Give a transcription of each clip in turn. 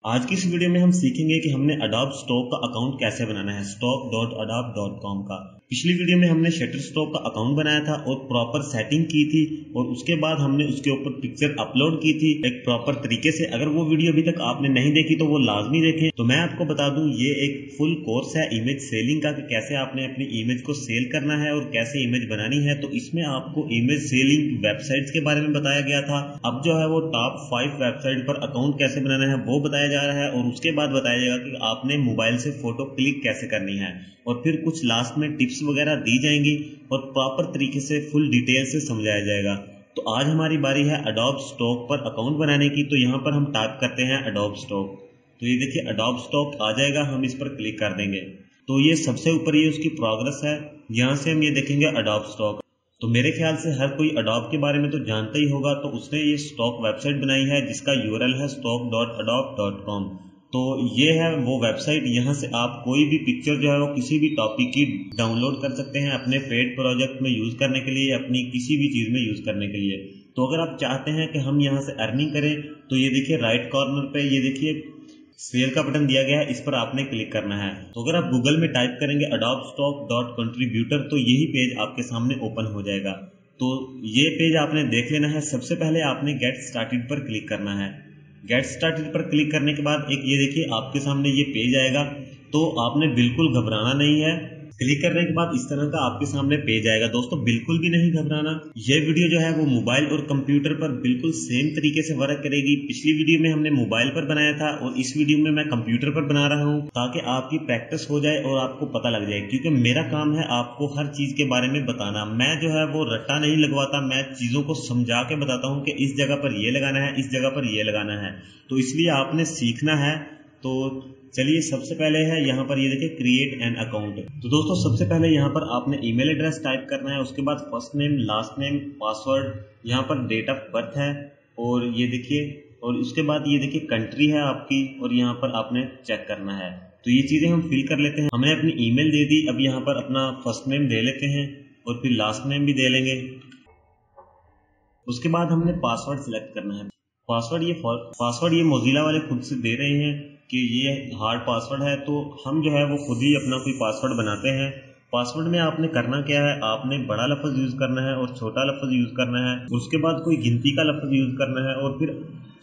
आज की इस वीडियो में हम सीखेंगे कि हमने अडोब स्टॉक का अकाउंट कैसे बनाना है stock.adobe.com का। पिछली वीडियो में हमने शटरस्टॉक का अकाउंट बनाया था और प्रॉपर सेटिंग की थी और उसके बाद हमने उसके ऊपर पिक्चर अपलोड की थी एक प्रॉपर तरीके से। अगर वो वीडियो अभी तक आपने नहीं देखी तो वो लाजमी देखें। तो मैं आपको बता दूं ये एक फुल कोर्स है इमेज सेलिंग का कि कैसे आपने अपनी इमेज को सेल करना है और कैसे इमेज बनानी है। तो इसमें आपको इमेज सेलिंग वेबसाइट्स के बारे में बताया गया था। अब जो है वो टॉप 5 वेबसाइट पर अकाउंट कैसे बनाना है वो बताया जा रहा है और उसके बाद बताया जाएगा कि आपने मोबाइल से फोटो क्लिक कैसे करनी है और फिर कुछ लास्ट में टिप्स वगैरह दी जाएंगी और प्रॉपर तरीके से फुल डिटेल से समझाया जाएगा। तो आज हमारी बारी है अडोब स्टॉक पर अकाउंट बनाने की। तो यहाँ पर हम टाइप करते हैं अडोब स्टॉक। तो ये देखिए अडोब स्टॉक आ जाएगा, हम इस पर क्लिक कर देंगे तो ये सबसे ऊपर ये उसकी प्रोग्रेस है। यहाँ से हम ये देखेंगे अडोब स्टॉक। तो मेरे ख्याल से हर कोई अडोब के बारे में तो जानता ही होगा। तो उसने ये स्टॉक वेबसाइट बनाई है जिसका यूआरएल है stock.adobe.com। तो ये है वो वेबसाइट। यहाँ से आप कोई भी पिक्चर जो है वो किसी भी टॉपिक की डाउनलोड कर सकते हैं अपने पेड प्रोजेक्ट में यूज करने के लिए, अपनी किसी भी चीज में यूज करने के लिए। तो अगर आप चाहते हैं कि हम यहाँ से अर्निंग करें तो ये देखिए राइट कॉर्नर पे ये देखिए सेल का बटन दिया गया है, इस पर आपने क्लिक करना है। तो अगर आप गूगल में टाइप करेंगे adobe-stock.contributor तो यही पेज आपके सामने ओपन हो जाएगा। तो ये पेज आपने देख लेना है। सबसे पहले आपने गेट स्टार्टेड पर क्लिक करना है। गेट स्टार्टेड पर क्लिक करने के बाद एक ये देखिए आपके सामने ये पेज आएगा। तो आपने बिल्कुल घबराना नहीं है। क्लिक करने के बाद इस तरह का आपके सामने पेज आएगा। दोस्तों बिल्कुल भी नहीं घबराना। ये वीडियो जो है वो मोबाइल और कंप्यूटर पर बिल्कुल सेम तरीके से वर्क करेगी। पिछली वीडियो में हमने मोबाइल पर बनाया था और इस वीडियो में मैं कंप्यूटर पर बना रहा हूँ ताकि आपकी प्रैक्टिस हो जाए और आपको पता लग जाए, क्योंकि मेरा काम है आपको हर चीज के बारे में बताना। मैं जो है वो रट्टा नहीं लगवाता, मैं चीजों को समझा के बताता हूँ कि इस जगह पर ये लगाना है, इस जगह पर ये लगाना है। तो इसलिए आपने सीखना है। तो चलिए सबसे पहले है यहाँ पर ये देखिए क्रिएट एन अकाउंट। तो दोस्तों सबसे पहले यहाँ पर आपने ईमेल एड्रेस टाइप करना है, उसके बाद first name, last name, password, यहाँ पर डेट ऑफ बर्थ है और ये देखिए, और उसके बाद ये देखिए कंट्री है आपकी और यहाँ पर आपने चेक करना है। तो ये चीजें हम फिल कर लेते हैं। हमने अपनी ईमेल दे दी। अब यहाँ पर अपना फर्स्ट नेम दे लेते हैं और फिर लास्ट नेम भी दे लेंगे। उसके बाद हमने पासवर्ड सिलेक्ट करना है। पासवर्ड ये मोजिला वाले खुद से दे रहे हैं कि ये हार्ड पासवर्ड है, तो हम जो है वो खुद ही अपना कोई पासवर्ड बनाते हैं। पासवर्ड में आपने करना क्या है, आपने बड़ा लफ्ज यूज करना है और छोटा लफ्ज यूज करना है, उसके बाद कोई गिनती का लफ्ज यूज करना है और फिर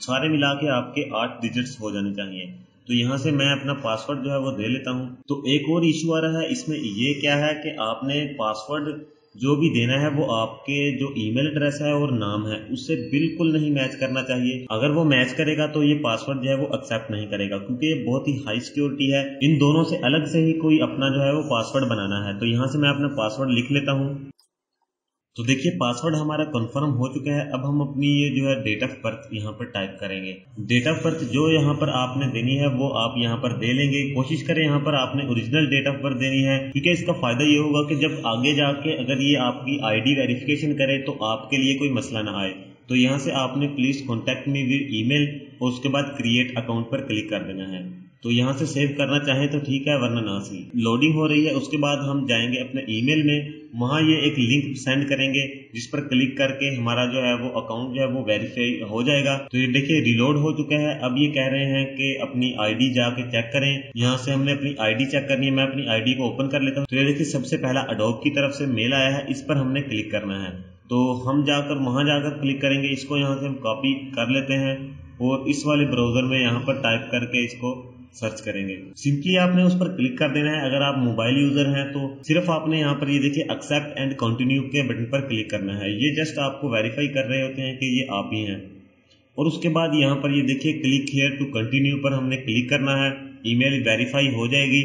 सारे मिला के आपके 8 डिजिट्स हो जाने चाहिए। तो यहाँ से मैं अपना पासवर्ड जो है वो दे लेता हूँ। तो एक और इशू आ रहा है इसमें, ये क्या है कि आपने पासवर्ड जो भी देना है वो आपके जो ईमेल एड्रेस है और नाम है उससे बिल्कुल नहीं मैच करना चाहिए। अगर वो मैच करेगा तो ये पासवर्ड जो है वो एक्सेप्ट नहीं करेगा, क्योंकि ये बहुत ही हाई सिक्योरिटी है। इन दोनों से अलग से ही कोई अपना जो है वो पासवर्ड बनाना है। तो यहाँ से मैं अपना पासवर्ड लिख लेता हूँ। तो देखिए पासवर्ड हमारा कंफर्म हो चुका है। अब हम अपनी ये जो है डेट ऑफ बर्थ यहाँ पर टाइप करेंगे। डेट ऑफ बर्थ जो यहाँ पर आपने देनी है वो आप यहाँ पर दे लेंगे। कोशिश करें यहाँ पर आपने ओरिजिनल डेट ऑफ बर्थ देनी है, क्योंकि इसका फायदा ये होगा कि जब आगे जाके अगर ये आपकी आईडी वेरिफिकेशन करे तो आपके लिए कोई मसला ना आए। तो यहाँ से आपने please contact me with email और उसके बाद क्रिएट अकाउंट पर क्लिक कर देना है। तो यहाँ से सेव करना चाहें तो ठीक है, वरना ना सी। लोडिंग हो रही है। उसके बाद हम जाएंगे अपने ईमेल में, वहाँ ये एक लिंक सेंड करेंगे जिस पर क्लिक करके हमारा जो है वो अकाउंट जो है वो वेरीफाई हो जाएगा। तो ये देखिए रिलोड हो चुका है। अब ये कह रहे हैं कि अपनी आईडी जाके चेक करें। यहाँ से हमने अपनी आईडी चेक करनी है। मैं अपनी आईडी को ओपन कर लेता हूँ। तो ये देखिए सबसे पहला अडोब की तरफ से मेल आया है, इस पर हमने क्लिक करना है। तो हम जाकर वहां जाकर क्लिक करेंगे। इसको यहाँ से हम कॉपी कर लेते हैं और इस वाले ब्राउजर में यहाँ पर टाइप करके इसको सर्च करेंगे। सिंपली आपने उस पर क्लिक कर देना है। अगर आप मोबाइल यूजर हैं तो सिर्फ आपने यहाँ पर ये देखिए एक्सेप्ट एंड कंटिन्यू के बटन पर क्लिक करना है। ये जस्ट आपको वेरीफाई कर रहे होते हैं कि ये आप ही हैं। और उसके बाद यहाँ पर ये देखिए क्लिक हियर टू कंटिन्यू पर हमने क्लिक करना है। ईमेल वेरीफाई हो जाएगी।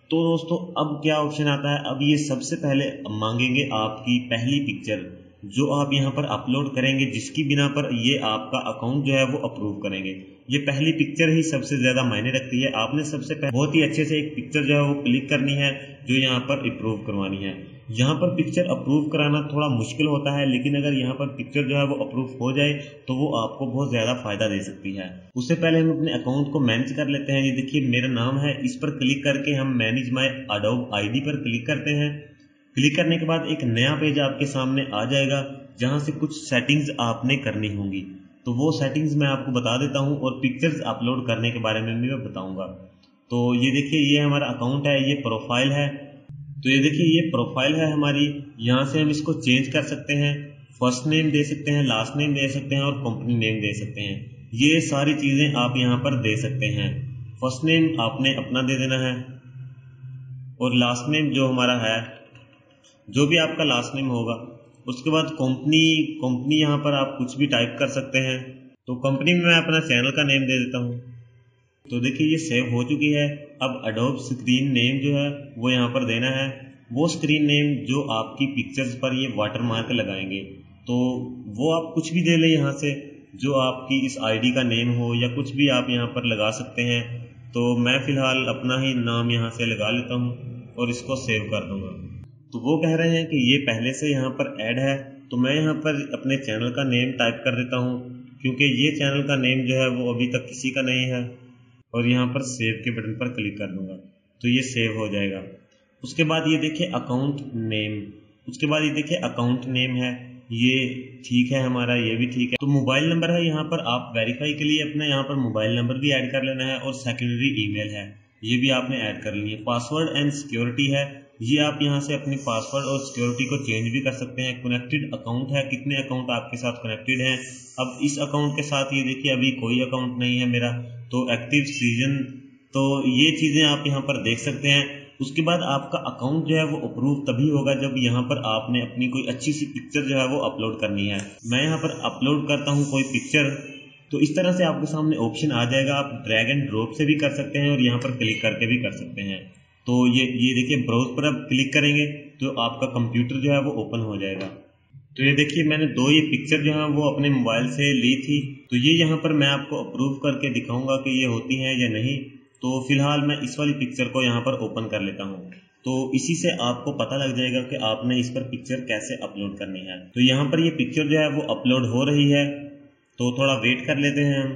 तो दोस्तों अब क्या ऑप्शन आता है, अब ये सबसे पहले मांगेंगे आपकी पहली पिक्चर जो आप यहाँ पर अपलोड करेंगे, जिसकी बिना पर ये आपका अकाउंट जो है वो अप्रूव करेंगे। ये पहली पिक्चर ही सबसे ज्यादा मायने रखती है। आपने सबसे पहले बहुत ही अच्छे से एक पिक्चर जो है वो क्लिक करनी है जो यहाँ पर अप्रूव करवानी है। यहाँ पर पिक्चर अप्रूव कराना थोड़ा मुश्किल होता है, लेकिन अगर यहाँ पर पिक्चर जो है वो अप्रूव हो जाए तो वो आपको बहुत ज्यादा फायदा दे सकती है। उससे पहले हम अपने अकाउंट को मैनेज कर लेते हैं। ये देखिए मेरा नाम है, इस पर क्लिक करके हम मैनेज माय अडोब आईडी पर क्लिक करते हैं। क्लिक करने के बाद एक नया पेज आपके सामने आ जाएगा जहां से कुछ सेटिंग्स आपने करनी होंगी। तो वो सेटिंग्स मैं आपको बता देता हूँ और पिक्चर्स अपलोड करने के बारे में भी मैं बताऊँगा। तो ये देखिए ये हमारा अकाउंट है, ये प्रोफाइल है। तो ये देखिए ये प्रोफाइल है हमारी, यहाँ से हम इसको चेंज कर सकते हैं, फर्स्ट नेम दे सकते हैं, लास्ट नेम दे सकते हैं और कंपनी नेम दे सकते हैं। ये सारी चीज़ें आप यहाँ पर दे सकते हैं। फर्स्ट नेम आपने अपना दे देना है और लास्ट नेम जो हमारा है, जो भी आपका लास्ट नेम होगा। उसके बाद कंपनी यहाँ पर आप कुछ भी टाइप कर सकते हैं। तो कंपनी में मैं अपना चैनल का नेम दे देता हूँ। तो देखिए ये सेव हो चुकी है। अब एडोब स्क्रीन नेम जो है वो यहाँ पर देना है, वो स्क्रीन नेम जो आपकी पिक्चर्स पर ये वाटरमार्क लगाएंगे। तो वो आप कुछ भी दे लें यहाँ से, जो आपकी इस आईडी का नेम हो या कुछ भी आप यहाँ पर लगा सकते हैं। तो मैं फ़िलहाल अपना ही नाम यहाँ से लगा लेता हूँ और इसको सेव कर दूँगा। तो वो कह रहे हैं कि ये पहले से यहाँ पर ऐड है, तो मैं यहाँ पर अपने चैनल का नेम टाइप कर देता हूँ, क्योंकि ये चैनल का नेम जो है वो अभी तक किसी का नहीं है। और यहाँ पर सेव के बटन पर क्लिक कर दूंगा तो ये सेव हो जाएगा। उसके बाद ये देखिए अकाउंट नेम, उसके बाद ये देखिए अकाउंट नेम है, ये ठीक है हमारा, ये भी ठीक है। तो मोबाइल नंबर है, यहाँ पर आप वेरीफाई के लिए अपना यहाँ पर मोबाइल नंबर भी ऐड कर लेना है और सेकेंडरी ईमेल है, ये भी आपने ऐड कर ली है। पासवर्ड एंड सिक्योरिटी है, ये आप यहाँ से अपनी पासवर्ड और सिक्योरिटी को चेंज भी कर सकते हैं। कनेक्टेड अकाउंट है, कितने अकाउंट आपके साथ कनेक्टेड हैं। अब इस अकाउंट के साथ ये देखिए अभी कोई अकाउंट नहीं है मेरा, तो एक्टिव सीजन, तो ये चीज़ें आप यहाँ पर देख सकते हैं। उसके बाद आपका अकाउंट जो है वो अप्रूव तभी होगा जब यहाँ पर आपने अपनी कोई अच्छी सी पिक्चर जो है वो अपलोड करनी है। मैं यहाँ पर अपलोड करता हूँ कोई पिक्चर, तो इस तरह से आपके सामने ऑप्शन आ जाएगा। आप ड्रैग एंड ड्रॉप से भी कर सकते हैं और यहाँ पर क्लिक करके भी कर सकते हैं। तो ये देखिए ब्राउज पर आप क्लिक करेंगे तो आपका कंप्यूटर जो है वो ओपन हो जाएगा। तो ये देखिए मैंने ये पिक्चर जो है वो अपने मोबाइल से ली थी, तो ये यहाँ पर मैं आपको अप्रूव करके दिखाऊंगा कि ये होती हैं या नहीं। तो फिलहाल मैं इस वाली पिक्चर को यहाँ पर ओपन कर लेता हूँ, तो इसी से आपको पता लग जाएगा कि आपने इस पर पिक्चर कैसे अपलोड करनी है। तो यहाँ पर ये पिक्चर जो है वो अपलोड हो रही है, तो थोड़ा वेट कर लेते हैं हम।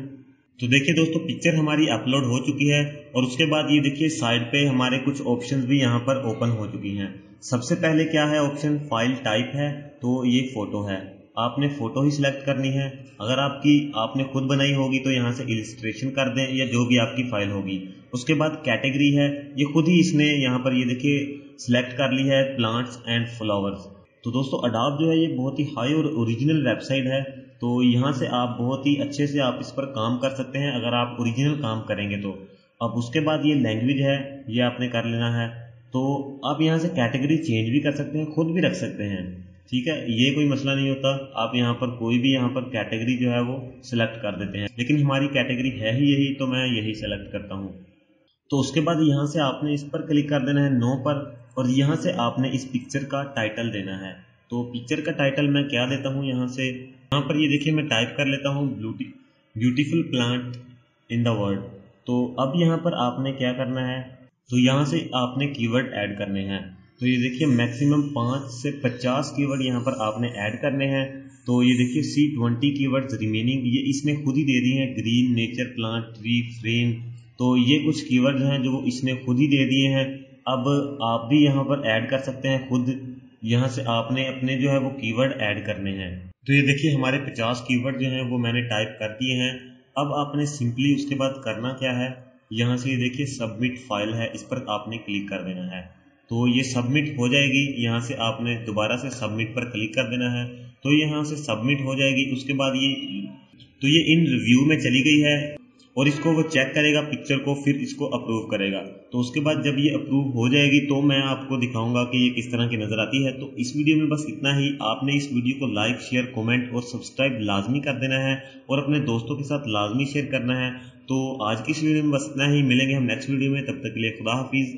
तो देखिए दोस्तों पिक्चर हमारी अपलोड हो चुकी है और उसके बाद ये देखिए साइड पे हमारे कुछ ऑप्शंस भी यहाँ पर ओपन हो चुकी हैं। सबसे पहले क्या है ऑप्शन, फाइल टाइप है, तो ये फोटो है, आपने फोटो ही सिलेक्ट करनी है। अगर आपने खुद बनाई होगी तो यहाँ से इलिस्ट्रेशन कर दें या जो भी आपकी फाइल होगी। उसके बाद कैटेगरी है, ये खुद ही इसने यहाँ पर ये देखिए सिलेक्ट कर ली है, प्लांट्स एंड फ्लावर्स। तो दोस्तों अडोब जो है ये बहुत ही हाई और ओरिजिनल वेबसाइट है, तो यहाँ से आप बहुत ही अच्छे से आप इस पर काम कर सकते हैं अगर आप ओरिजिनल काम करेंगे तो। अब उसके बाद ये लैंग्वेज है, ये आपने कर लेना है। तो आप यहाँ से कैटेगरी चेंज भी कर सकते हैं, खुद भी रख सकते हैं, ठीक है, ये कोई मसला नहीं होता। आप यहाँ पर कोई भी यहाँ पर कैटेगरी जो है वो सिलेक्ट कर देते हैं, लेकिन हमारी कैटेगरी है ही यही, तो मैं यही सेलेक्ट करता हूँ। तो उसके बाद यहाँ से आपने इस पर क्लिक कर देना है नो पर, और यहाँ से आपने इस पिक्चर का टाइटल देना है। तो पिक्चर का टाइटल मैं क्या देता हूँ, यहाँ पर ये देखिए मैं टाइप कर लेता हूँ beautiful plant in the world. तो अब यहाँ पर आपने क्या करना है, तो यहाँ से आपने कीवर्ड ऐड करने हैं। तो ये देखिए मैक्सिमम 5 से 50 कीवर्ड यहाँ पर आपने ऐड करने हैं। तो ये देखिए C20 कीवर्ड्स रिमेनिंग, ये इसने खुद ही दे दिए हैं, green, nature, plant, tree, frame. तो ये कुछ कीवर्ड हैं जो इसने खुद ही दे दिए हैं। अब आप भी यहाँ पर ऐड कर सकते हैं खुद, यहाँ से आपने अपने जो है वो कीवर्ड ऐड करने हैं। तो ये देखिए हमारे 50 कीवर्ड जो हैं वो मैंने टाइप कर दिए हैं। अब आपने सिंपली उसके बाद करना क्या है, यहाँ से ये देखिए सबमिट फाइल है, इस पर आपने क्लिक कर देना है। तो ये सबमिट हो जाएगी, यहाँ से आपने दोबारा से सबमिट पर क्लिक कर देना है, तो यहाँ से सबमिट हो जाएगी। उसके बाद ये इन रिव्यू में चली गई है और इसको वो चेक करेगा पिक्चर को, फिर इसको अप्रूव करेगा। तो उसके बाद जब ये अप्रूव हो जाएगी तो मैं आपको दिखाऊंगा कि ये किस तरह की नज़र आती है। तो इस वीडियो में बस इतना ही। आपने इस वीडियो को लाइक, शेयर, कमेंट और सब्सक्राइब लाजमी कर देना है और अपने दोस्तों के साथ लाजमी शेयर करना है। तो आज की इस वीडियो में बस इतना ही, मिलेंगे हम नेक्स्ट वीडियो में, तब तक के लिए खुदा हाफिज़।